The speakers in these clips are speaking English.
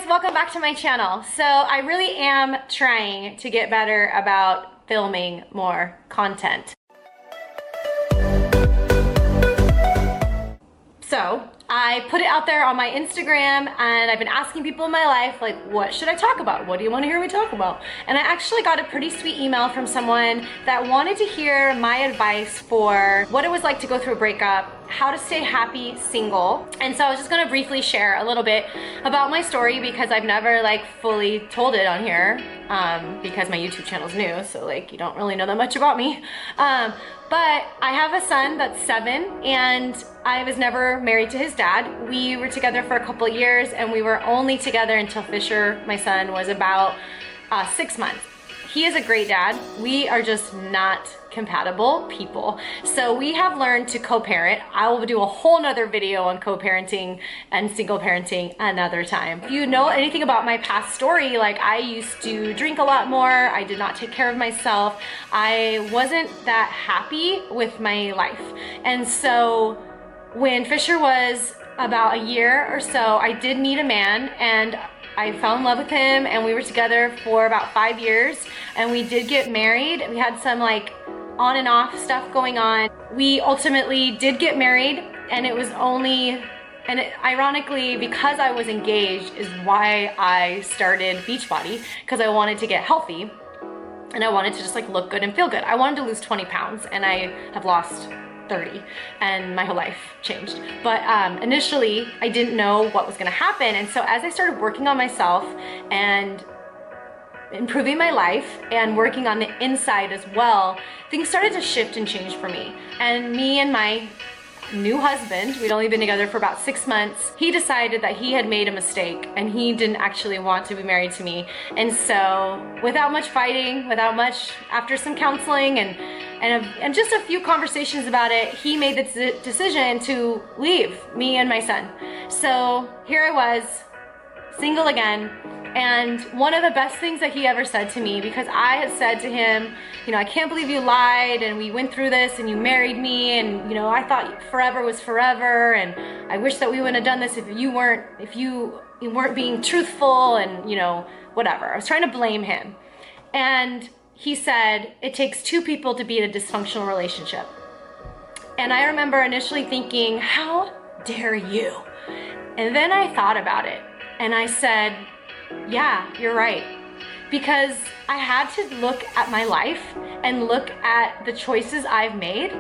guys, welcome back to my channel. So I really am trying to get better about filming more content. So I put it out there on my Instagram and I've been asking people in my life, like, what should I talk about? What do you want to hear me talk about? And I actually got a pretty sweet email from someone that wanted to hear my advice for what it was like to go through a breakup, how to stay happy single. And so I was just gonna briefly share a little bit about my story because I've never like fully told it on here because my YouTube channel is new, so like you don't really know that much about me. But I have a son that's 7 and I was never married to his dad. We were together for a couple of years and we were only together until Fisher, my son, was about 6 months. He is a great dad. We are just not compatible people. So we have learned to co-parent. I will do a whole nother video on co-parenting and single parenting another time. If you know anything about my past story, like I used to drink a lot more. I did not take care of myself. I wasn't that happy with my life. And so when Fisher was about a year or so, I did meet a man and I fell in love with him and we were together for about 5 years and we did get married. We had some like on and off stuff going on. We ultimately did get married and it was only, ironically, because I was engaged is why I started Beachbody, because I wanted to get healthy and I wanted to just like look good and feel good. I wanted to lose 20 pounds and I have lost 30 and my whole life changed. But initially I didn't know what was gonna happen. And so as I started working on myself and improving my life and working on the inside as well, things started to shift and change for me. And me and my new husband, we'd only been together for about 6 months, he decided that he had made a mistake and he didn't actually want to be married to me. And so without much fighting, after some counseling and just a few conversations about it, he made the decision to leave me and my son. So here I was, single again. And one of the best things that he ever said to me, because I had said to him, you know, I can't believe you lied and we went through this and you married me and, you know, I thought forever was forever and I wish that we wouldn't have done this if you weren't being truthful and, you know, whatever. I was trying to blame him. And he said, it takes 2 people to be in a dysfunctional relationship. And I remember initially thinking, how dare you? And then I thought about it and I said, yeah, you're right. Because I had to look at my life and look at the choices I've made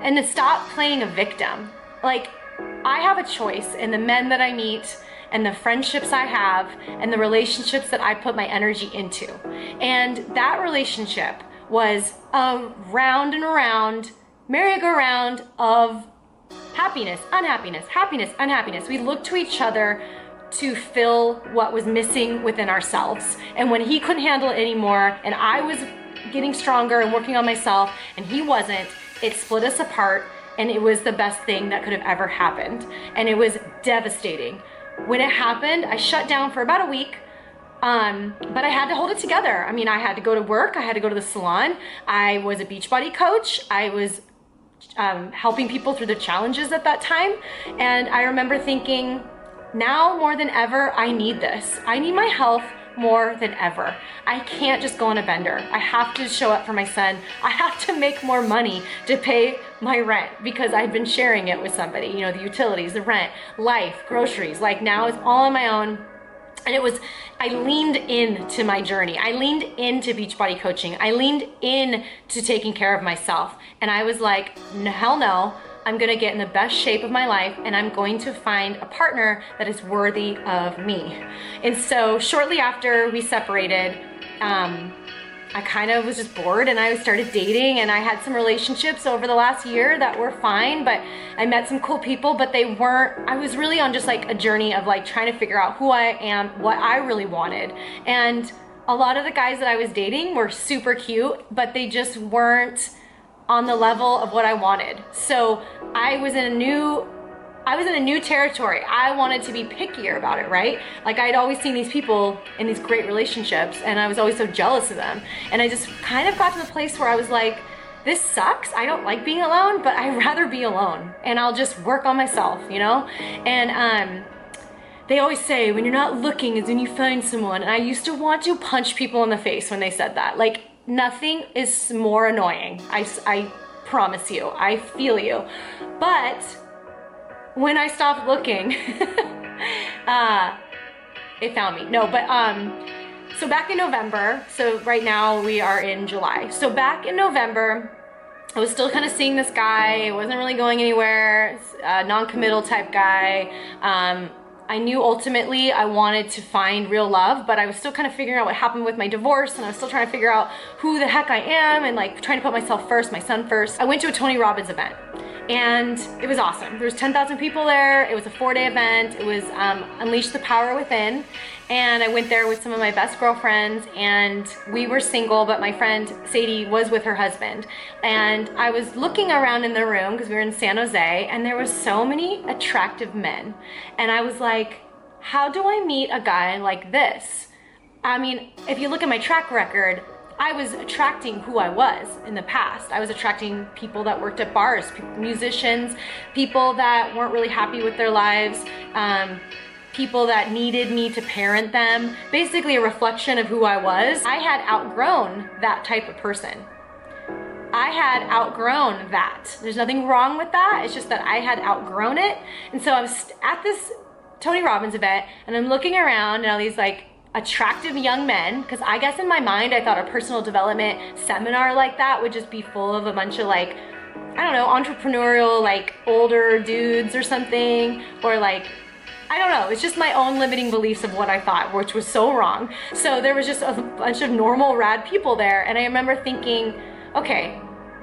and to stop playing a victim. Like, I have a choice in the men that I meet and the friendships I have and the relationships that I put my energy into. And that relationship was a round and around merry-go-round of happiness, unhappiness, happiness, unhappiness. We looked to each other to fill what was missing within ourselves. And when he couldn't handle it anymore and I was getting stronger and working on myself and he wasn't, it split us apart and it was the best thing that could have ever happened. And it was devastating. When it happened, I shut down for about a week, but I had to hold it together. I mean, I had to go to work, I had to go to the salon, I was a Beachbody coach, I was helping people through the challenges at that time. And I remember thinking, now more than ever, I need this. I need my health more than ever. I can't just go on a bender. I have to show up for my son. I have to make more money to pay my rent because I've been sharing it with somebody, you know, the utilities, the rent, life, groceries. Like now it's all on my own. And I leaned into my journey. I leaned into Beachbody coaching. I leaned into taking care of myself. And I was like, hell no. I'm gonna get in the best shape of my life and I'm going to find a partner that is worthy of me. And so shortly after we separated, I kind of was just bored and I started dating and I had some relationships over the last year that were fine, but I met some cool people, but I was really on just like a journey of like trying to figure out who I am, what I really wanted. And a lot of the guys that I was dating were super cute, but they just weren't on the level of what I wanted. So I was in a new territory. I wanted to be pickier about it, right? Like I'd always seen these people in these great relationships and I was always so jealous of them. And I just kind of got to the place where I was like, this sucks. I don't like being alone, but I'd rather be alone and I'll just work on myself, you know? And they always say when you're not looking is when you find someone. And I used to want to punch people in the face when they said that. Like, nothing is more annoying. I promise you, I feel you. But when I stopped looking, it found me. No, but so back in November, so right now we are in July. So back in November, I was still kind of seeing this guy. It wasn't really going anywhere, non-committal type guy. I knew ultimately I wanted to find real love, but I was still kind of figuring out what happened with my divorce, and I was still trying to figure out who the heck I am, and like trying to put myself first, my son first. I went to a Tony Robbins event, and it was awesome. There was 10,000 people there. It was a 4-day event. It was Unleash the Power Within. And I went there with some of my best girlfriends, and we were single, but my friend Sadie was with her husband. And I was looking around in the room because we were in San Jose, and there was so many attractive men. And I was like, how do I meet a guy like this? I mean, if you look at my track record, I was attracting who I was in the past. I was attracting people that worked at bars, musicians, people that weren't really happy with their lives, people that needed me to parent them, basically a reflection of who I was. I had outgrown that type of person. I had outgrown that. There's nothing wrong with that. It's just that I had outgrown it. And so I was at this Tony Robbins event, and I'm looking around and all these like attractive young men, because I guess in my mind I thought a personal development seminar like that would just be full of a bunch of like, I don't know, entrepreneurial like older dudes or something, or like, I don't know, it's just my own limiting beliefs of what I thought, which was so wrong. So there was just a bunch of normal rad people there, and I remember thinking, okay,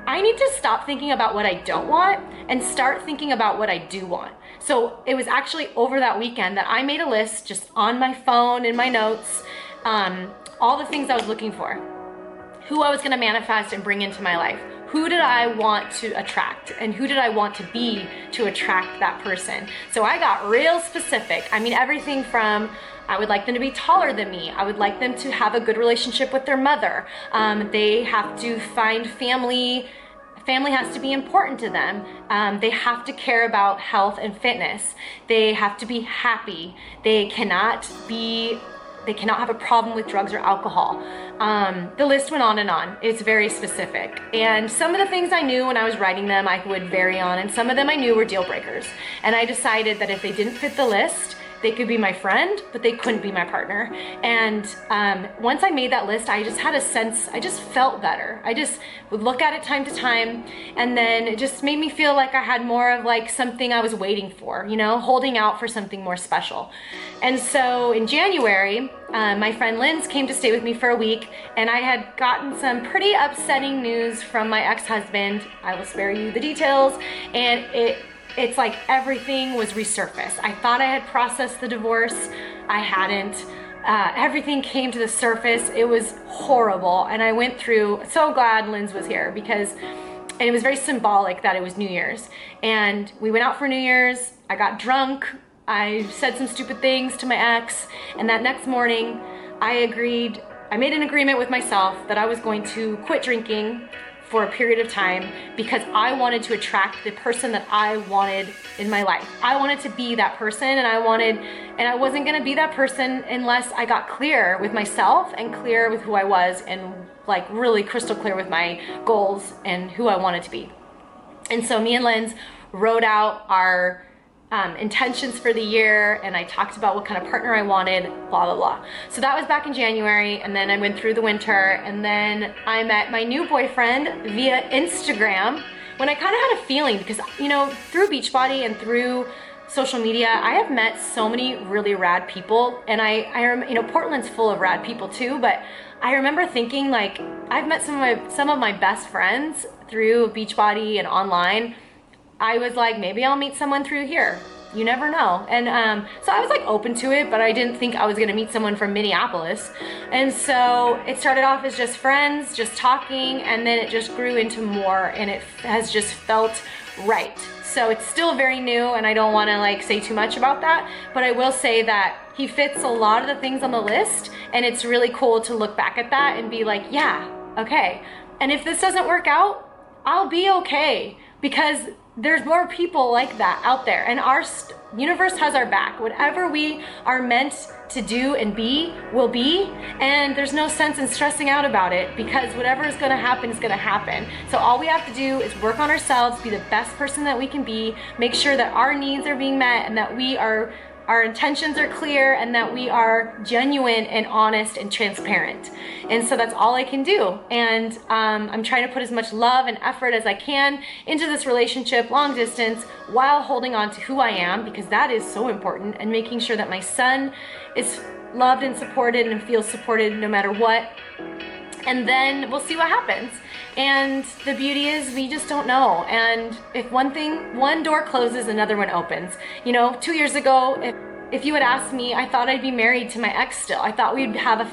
I need to stop thinking about what I don't want and start thinking about what I do want. So it was actually over that weekend that I made a list just on my phone, in my notes, all the things I was looking for, who I was gonna manifest and bring into my life. Who did I want to attract, and who did I want to be to attract that person? So I got real specific. I mean, everything from I would like them to be taller than me. I would like them to have a good relationship with their mother. They have to find family. Family has to be important to them. They have to care about health and fitness. They have to be happy. They cannot have a problem with drugs or alcohol. The list went on and on. It's very specific. And some of the things I knew when I was writing them, I would vary on, and some of them I knew were deal breakers. And I decided that if they didn't fit the list, they could be my friend, but they couldn't be my partner. And once I made that list, I just had a sense, I just felt better. I just would look at it time to time, and then it just made me feel like I had more of like something I was waiting for, you know, holding out for something more special. And so in January, my friend Linz came to stay with me for a week, and I had gotten some pretty upsetting news from my ex-husband. I will spare you the details. And it's like everything was resurfaced. I thought I had processed the divorce. I hadn't. Everything came to the surface. It was horrible. And I went through, so glad Linz was here, because, and it was very symbolic that it was New Year's. And we went out for New Year's. I got drunk. I said some stupid things to my ex. And that next morning, I made an agreement with myself that I was going to quit drinking for a period of time, because I wanted to attract the person that I wanted in my life. I wanted to be that person, and I wasn't gonna be that person unless I got clear with myself and clear with who I was, and like really crystal clear with my goals and who I wanted to be. And so me and Linz wrote out our intentions for the year, and I talked about what kind of partner I wanted, blah, blah, blah. So that was back in January, and then I went through the winter, and then I met my new boyfriend via Instagram, when I kind of had a feeling, because, you know, through Beachbody and through social media, I have met so many really rad people, and you know, Portland's full of rad people too, but I remember thinking, like, I've met some of my best friends through Beachbody and online. I was like, maybe I'll meet someone through here. You never know. And so I was like open to it, but I didn't think I was gonna meet someone from Minneapolis. And so it started off as just friends, just talking, and then it just grew into more, and it has just felt right. So it's still very new, and I don't wanna like say too much about that, but I will say that he fits a lot of the things on the list, and it's really cool to look back at that and be like, yeah, okay. And if this doesn't work out, I'll be okay, because there's more people like that out there, and our universe has our back. Whatever we are meant to do and be will be, and there's no sense in stressing out about it, because whatever is going to happen is going to happen. So all we have to do is work on ourselves, be the best person that we can be, make sure that our needs are being met, and that our intentions are clear, and that we are genuine and honest and transparent. And so that's all I can do. And I'm trying to put as much love and effort as I can into this relationship, long distance, while holding on to who I am, because that is so important, and making sure that my son is loved and supported and feels supported no matter what. And then we'll see what happens. And the beauty is, we just don't know. And if one door closes, another one opens. You know, 2 years ago, if you had asked me, I thought I'd be married to my ex still. I thought we'd have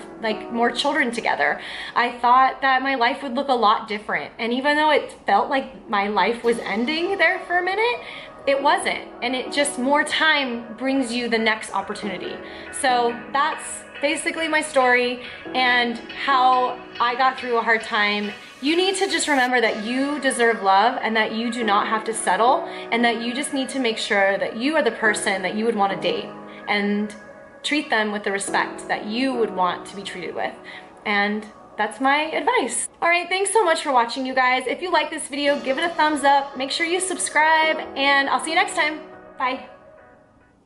more children together. I thought that my life would look a lot different. And even though it felt like my life was ending there for a minute, it wasn't. And it just, more time brings you the next opportunity. So that's basically my story and how I got through a hard time. You need to just remember that you deserve love, and that you do not have to settle, and that you just need to make sure that you are the person that you would want to date, and treat them with the respect that you would want to be treated with. And that's my advice. All right, thanks so much for watching, you guys. If you like this video, give it a thumbs up, make sure you subscribe, and I'll see you next time. Bye.